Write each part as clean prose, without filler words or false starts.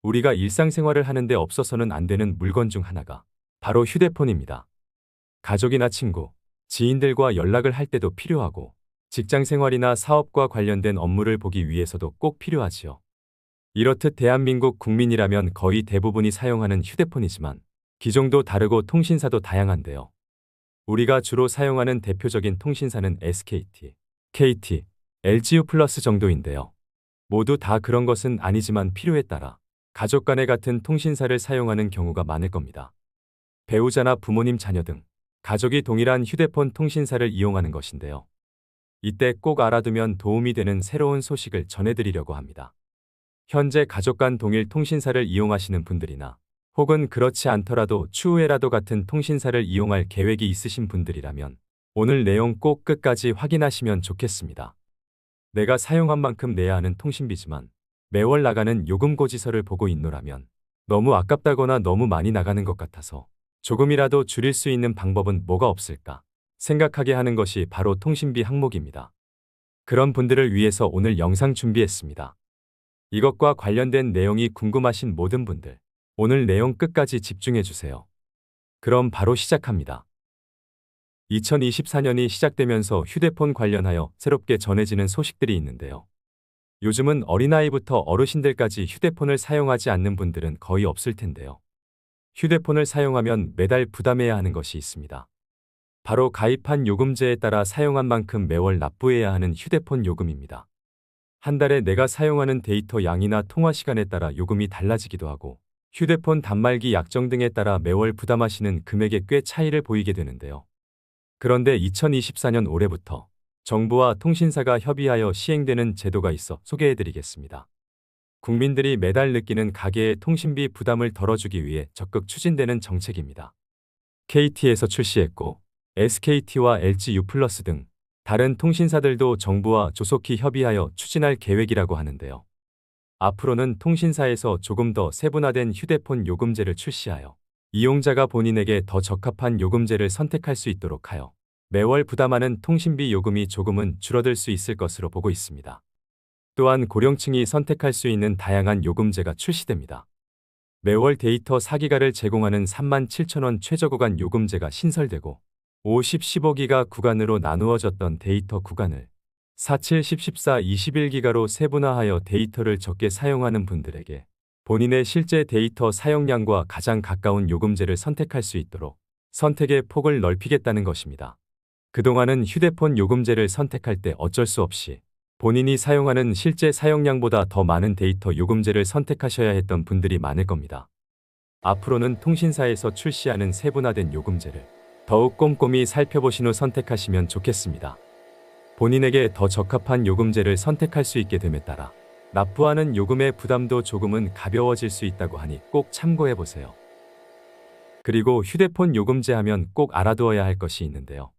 우리가 일상생활을 하는데 없어서는 안 되는 물건 중 하나가 바로 휴대폰입니다. 가족이나 친구, 지인들과 연락을 할 때도 필요하고 직장 생활이나 사업과 관련된 업무를 보기 위해서도 꼭 필요하지요. 이렇듯 대한민국 국민이라면 거의 대부분이 사용하는 휴대폰이지만 기종도 다르고 통신사도 다양한데요. 우리가 주로 사용하는 대표적인 통신사는 SKT, KT, LGU 플러스 정도인데요. 모두 다 그런 것은 아니지만 필요에 따라 가족 간의 같은 통신사를 사용하는 경우가 많을 겁니다. 배우자나 부모님, 자녀 등 가족이 동일한 휴대폰 통신사를 이용하는 것인데요. 이때 꼭 알아두면 도움이 되는 새로운 소식을 전해드리려고 합니다. 현재 가족 간 동일 통신사를 이용하시는 분들이나 혹은 그렇지 않더라도 추후에라도 같은 통신사를 이용할 계획이 있으신 분들이라면 오늘 내용 꼭 끝까지 확인하시면 좋겠습니다. 내가 사용한 만큼 내야 하는 통신비지만 매월 나가는 요금 고지서를 보고 있노라면 너무 아깝다거나 너무 많이 나가는 것 같아서 조금이라도 줄일 수 있는 방법은 뭐가 없을까 생각하게 하는 것이 바로 통신비 항목입니다. 그런 분들을 위해서 오늘 영상 준비했습니다. 이것과 관련된 내용이 궁금하신 모든 분들, 오늘 내용 끝까지 집중해 주세요. 그럼 바로 시작합니다. 2024년이 시작되면서 휴대폰 관련하여 새롭게 전해지는 소식들이 있는데요. 요즘은 어린아이부터 어르신들까지 휴대폰을 사용하지 않는 분들은 거의 없을 텐데요. 휴대폰을 사용하면 매달 부담해야 하는 것이 있습니다. 바로 가입한 요금제에 따라 사용한 만큼 매월 납부해야 하는 휴대폰 요금입니다. 한 달에 내가 사용하는 데이터 양이나 통화 시간에 따라 요금이 달라지기도 하고 휴대폰 단말기 약정 등에 따라 매월 부담하시는 금액에 꽤 차이를 보이게 되는데요. 그런데 2024년 올해부터 정부와 통신사가 협의하여 시행되는 제도가 있어 소개해드리겠습니다. 국민들이 매달 느끼는 가계의 통신비 부담을 덜어주기 위해 적극 추진되는 정책입니다. KT에서 출시했고 SKT와 LGU 플러스 등 다른 통신사들도 정부와 조속히 협의하여 추진할 계획이라고 하는데요. 앞으로는 통신사에서 조금 더 세분화된 휴대폰 요금제를 출시하여 이용자가 본인에게 더 적합한 요금제를 선택할 수 있도록 하여 매월 부담하는 통신비 요금이 조금은 줄어들 수 있을 것으로 보고 있습니다. 또한 고령층이 선택할 수 있는 다양한 요금제가 출시됩니다. 매월 데이터 4기가를 제공하는 37,000원 최저구간 요금제가 신설되고 50, 15기가 구간으로 나누어졌던 데이터 구간을 47, 10, 14, 21기가로 세분화하여 데이터를 적게 사용하는 분들에게 본인의 실제 데이터 사용량과 가장 가까운 요금제를 선택할 수 있도록 선택의 폭을 넓히겠다는 것입니다. 그동안은 휴대폰 요금제를 선택할 때 어쩔 수 없이 본인이 사용하는 실제 사용량보다 더 많은 데이터 요금제를 선택하셔야 했던 분들이 많을 겁니다. 앞으로는 통신사에서 출시하는 세분화된 요금제를 더욱 꼼꼼히 살펴보신 후 선택하시면 좋겠습니다. 본인에게 더 적합한 요금제를 선택할 수 있게 됨에 따라 납부하는 요금의 부담도 조금은 가벼워질 수 있다고 하니 꼭 참고해보세요. 그리고 휴대폰 요금제 하면 꼭 알아두어야 할 것이 있는데요.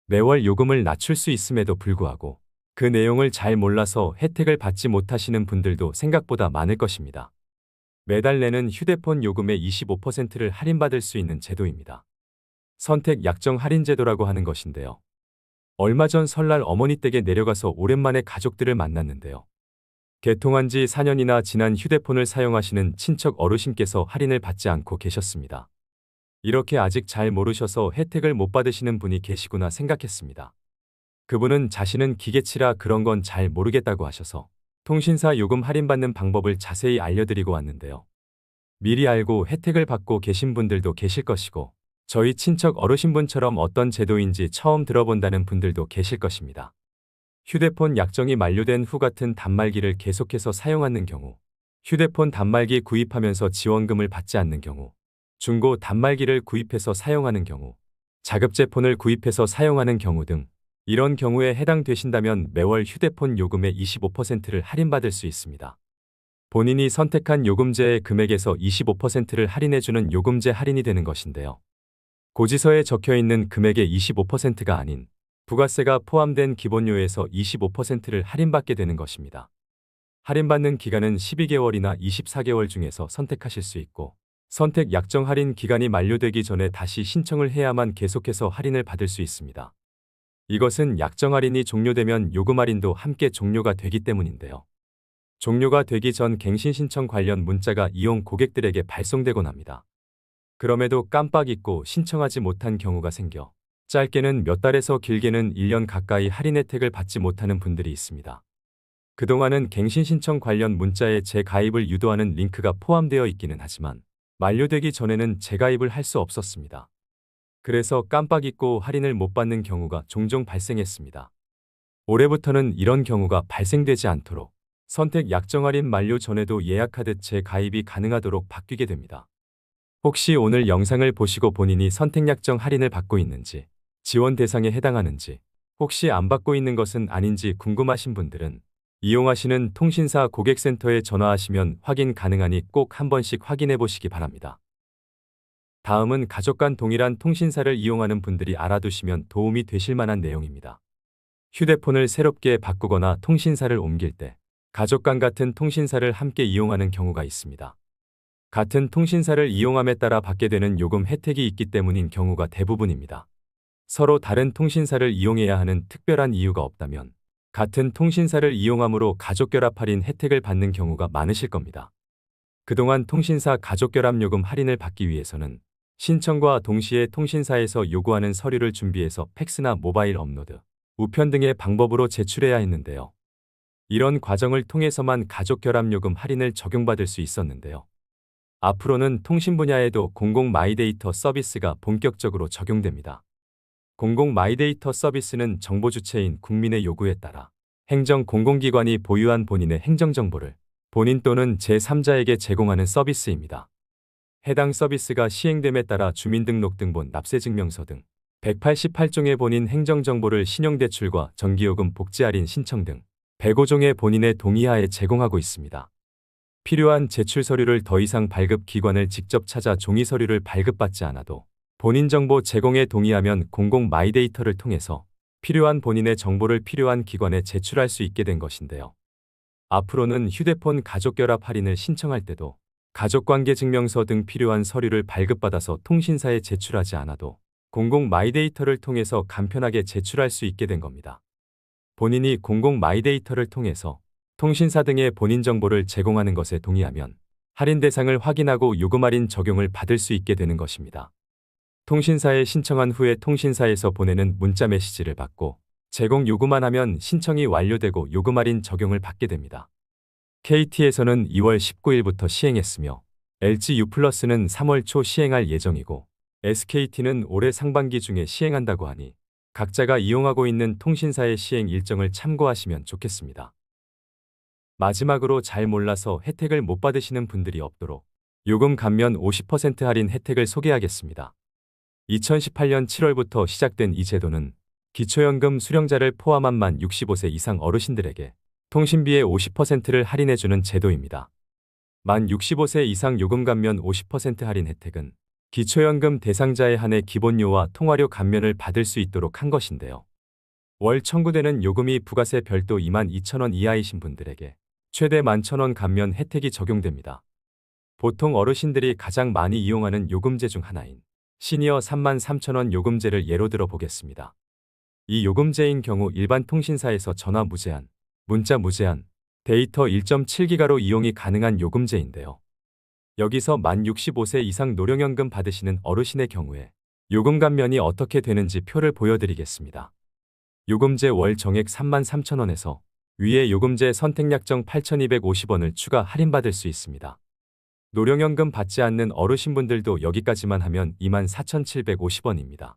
매월 요금을 낮출 수 있음에도 불구하고 그 내용을 잘 몰라서 혜택을 받지 못하시는 분들도 생각보다 많을 것입니다. 매달 내는 휴대폰 요금의 25%를 할인받을 수 있는 제도입니다. 선택 약정 할인 제도라고 하는 것인데요. 얼마 전 설날 어머니 댁에 내려가서 오랜만에 가족들을 만났는데요. 개통한 지 4년이나 지난 휴대폰을 사용하시는 친척 어르신께서 할인을 받지 않고 계셨습니다. 이렇게 아직 잘 모르셔서 혜택을 못 받으시는 분이 계시구나 생각했습니다. 그분은 자신은 기계치라 그런 건 잘 모르겠다고 하셔서 통신사 요금 할인받는 방법을 자세히 알려드리고 왔는데요. 미리 알고 혜택을 받고 계신 분들도 계실 것이고 저희 친척 어르신분처럼 어떤 제도인지 처음 들어본다는 분들도 계실 것입니다. 휴대폰 약정이 만료된 후 같은 단말기를 계속해서 사용하는 경우, 휴대폰 단말기 구입하면서 지원금을 받지 않는 경우, 중고 단말기를 구입해서 사용하는 경우, 자급제 폰을 구입해서 사용하는 경우 등 이런 경우에 해당되신다면 매월 휴대폰 요금의 25%를 할인받을 수 있습니다. 본인이 선택한 요금제의 금액에서 25%를 할인해주는 요금제 할인이 되는 것인데요. 고지서에 적혀있는 금액의 25%가 아닌 부가세가 포함된 기본료에서 25%를 할인받게 되는 것입니다. 할인받는 기간은 12개월이나 24개월 중에서 선택하실 수 있고 선택 약정 할인 기간이 만료되기 전에 다시 신청을 해야만 계속해서 할인을 받을 수 있습니다. 이것은 약정 할인이 종료되면 요금 할인도 함께 종료가 되기 때문인데요. 종료가 되기 전 갱신 신청 관련 문자가 이용 고객들에게 발송되곤 합니다. 그럼에도 깜빡 잊고 신청하지 못한 경우가 생겨 짧게는 몇 달에서 길게는 1년 가까이 할인 혜택을 받지 못하는 분들이 있습니다. 그동안은 갱신 신청 관련 문자에 재가입을 유도하는 링크가 포함되어 있기는 하지만 만료되기 전에는 재가입을 할 수 없었습니다. 그래서 깜빡 잊고 할인을 못 받는 경우가 종종 발생했습니다. 올해부터는 이런 경우가 발생되지 않도록 선택 약정 할인 만료 전에도 예약하듯 재가입이 가능하도록 바뀌게 됩니다. 혹시 오늘 영상을 보시고 본인이 선택 약정 할인을 받고 있는지, 지원 대상에 해당하는지, 혹시 안 받고 있는 것은 아닌지 궁금하신 분들은 이용하시는 통신사 고객센터에 전화하시면 확인 가능하니 꼭 한 번씩 확인해 보시기 바랍니다. 다음은 가족 간 동일한 통신사를 이용하는 분들이 알아두시면 도움이 되실 만한 내용입니다. 휴대폰을 새롭게 바꾸거나 통신사를 옮길 때 가족 간 같은 통신사를 함께 이용하는 경우가 있습니다. 같은 통신사를 이용함에 따라 받게 되는 요금 혜택이 있기 때문인 경우가 대부분입니다. 서로 다른 통신사를 이용해야 하는 특별한 이유가 없다면 같은 통신사를 이용함으로 가족결합 할인 혜택을 받는 경우가 많으실 겁니다. 그동안 통신사 가족결합 요금 할인을 받기 위해서는 신청과 동시에 통신사에서 요구하는 서류를 준비해서 팩스나 모바일 업로드, 우편 등의 방법으로 제출해야 했는데요. 이런 과정을 통해서만 가족결합요금 할인을 적용받을 수 있었는데요. 앞으로는 통신 분야에도 공공 마이데이터 서비스가 본격적으로 적용됩니다. 공공 마이데이터 서비스는 정보 주체인 국민의 요구에 따라 행정 공공기관이 보유한 본인의 행정정보를 본인 또는 제3자에게 제공하는 서비스입니다. 해당 서비스가 시행됨에 따라 주민등록등본, 납세증명서 등 188종의 본인 행정정보를 신용대출과 전기요금 복지할인 신청 등 105종의 본인의 동의하에 제공하고 있습니다. 필요한 제출 서류를 더 이상 발급 기관을 직접 찾아 종이 서류를 발급받지 않아도 본인 정보 제공에 동의하면 공공 마이데이터를 통해서 필요한 본인의 정보를 필요한 기관에 제출할 수 있게 된 것인데요. 앞으로는 휴대폰 가족결합 할인을 신청할 때도 가족관계증명서 등 필요한 서류를 발급받아서 통신사에 제출하지 않아도 공공 마이데이터를 통해서 간편하게 제출할 수 있게 된 겁니다. 본인이 공공 마이데이터를 통해서 통신사 등의 본인 정보를 제공하는 것에 동의하면 할인 대상을 확인하고 요금 할인 적용을 받을 수 있게 되는 것입니다. 통신사에 신청한 후에 통신사에서 보내는 문자 메시지를 받고 제공 요구만 하면 신청이 완료되고 요금 할인 적용을 받게 됩니다. KT에서는 2월 19일부터 시행했으며 LG U+는 3월 초 시행할 예정이고 SKT는 올해 상반기 중에 시행한다고 하니 각자가 이용하고 있는 통신사의 시행 일정을 참고하시면 좋겠습니다. 마지막으로 잘 몰라서 혜택을 못 받으시는 분들이 없도록 요금 감면 50% 할인 혜택을 소개하겠습니다. 2018년 7월부터 시작된 이 제도는 기초연금 수령자를 포함한 만 65세 이상 어르신들에게 통신비의 50%를 할인해주는 제도입니다. 만 65세 이상 요금 감면 50% 할인 혜택은 기초연금 대상자에 한해 기본료와 통화료 감면을 받을 수 있도록 한 것인데요. 월 청구되는 요금이 부가세 별도 22,000원 이하이신 분들에게 최대 11,000원 감면 혜택이 적용됩니다. 보통 어르신들이 가장 많이 이용하는 요금제 중 하나인 시니어 33,000원 요금제를 예로 들어 보겠습니다. 이 요금제인 경우 일반 통신사에서 전화 무제한, 문자 무제한, 데이터 1.7기가로 이용이 가능한 요금제인데요. 여기서 만 65세 이상 노령연금 받으시는 어르신의 경우에 요금 감면이 어떻게 되는지 표를 보여드리겠습니다. 요금제 월 정액 33,000원에서 위에 요금제 선택약정 8,250원을 추가 할인받을 수 있습니다. 노령연금 받지 않는 어르신분들도 여기까지만 하면 24,750원입니다.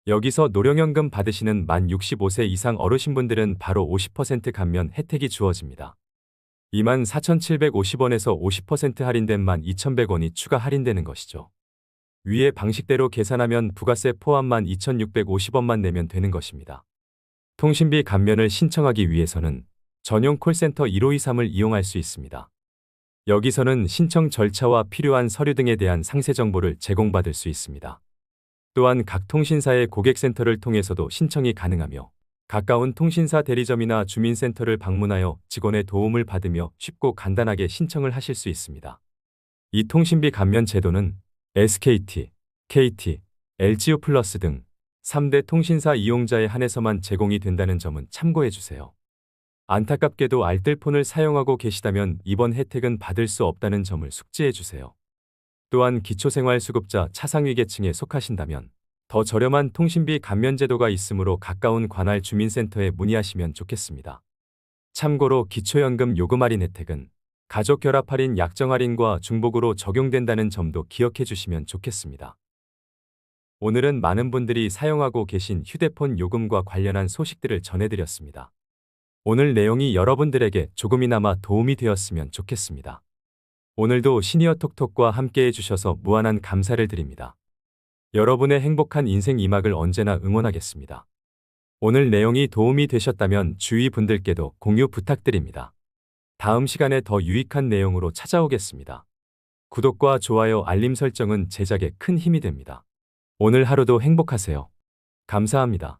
여기서 노령연금 받으시는 만 65세 이상 어르신분들은 바로 50% 감면 혜택이 주어집니다. 24,750원에서 50% 할인된 12,100원이 추가 할인되는 것이죠. 위의 방식대로 계산하면 부가세 포함 12,650원만 내면 되는 것입니다. 통신비 감면을 신청하기 위해서는 전용 콜센터 1523을 이용할 수 있습니다. 여기서는 신청 절차와 필요한 서류 등에 대한 상세 정보를 제공받을 수 있습니다. 또한 각 통신사의 고객센터를 통해서도 신청이 가능하며 가까운 통신사 대리점이나 주민센터를 방문하여 직원의 도움을 받으며 쉽고 간단하게 신청을 하실 수 있습니다. 이 통신비 감면 제도는 SKT, KT, LGU+ 등 3대 통신사 이용자에 한해서만 제공이 된다는 점은 참고해 주세요. 안타깝게도 알뜰폰을 사용하고 계시다면 이번 혜택은 받을 수 없다는 점을 숙지해 주세요. 또한 기초생활수급자 차상위계층에 속하신다면 더 저렴한 통신비 감면 제도가 있으므로 가까운 관할 주민센터에 문의하시면 좋겠습니다. 참고로 기초연금 요금 할인 혜택은 가족 결합 할인 약정 할인과 중복으로 적용된다는 점도 기억해 주시면 좋겠습니다. 오늘은 많은 분들이 사용하고 계신 휴대폰 요금과 관련한 소식들을 전해드렸습니다. 오늘 내용이 여러분들에게 조금이나마 도움이 되었으면 좋겠습니다. 오늘도 시니어 톡톡과 함께 해주셔서 무한한 감사를 드립니다. 여러분의 행복한 인생 이막을 언제나 응원하겠습니다. 오늘 내용이 도움이 되셨다면 주위 분들께도 공유 부탁드립니다. 다음 시간에 더 유익한 내용으로 찾아오겠습니다. 구독과 좋아요, 알림 설정은 제작에 큰 힘이 됩니다. 오늘 하루도 행복하세요. 감사합니다.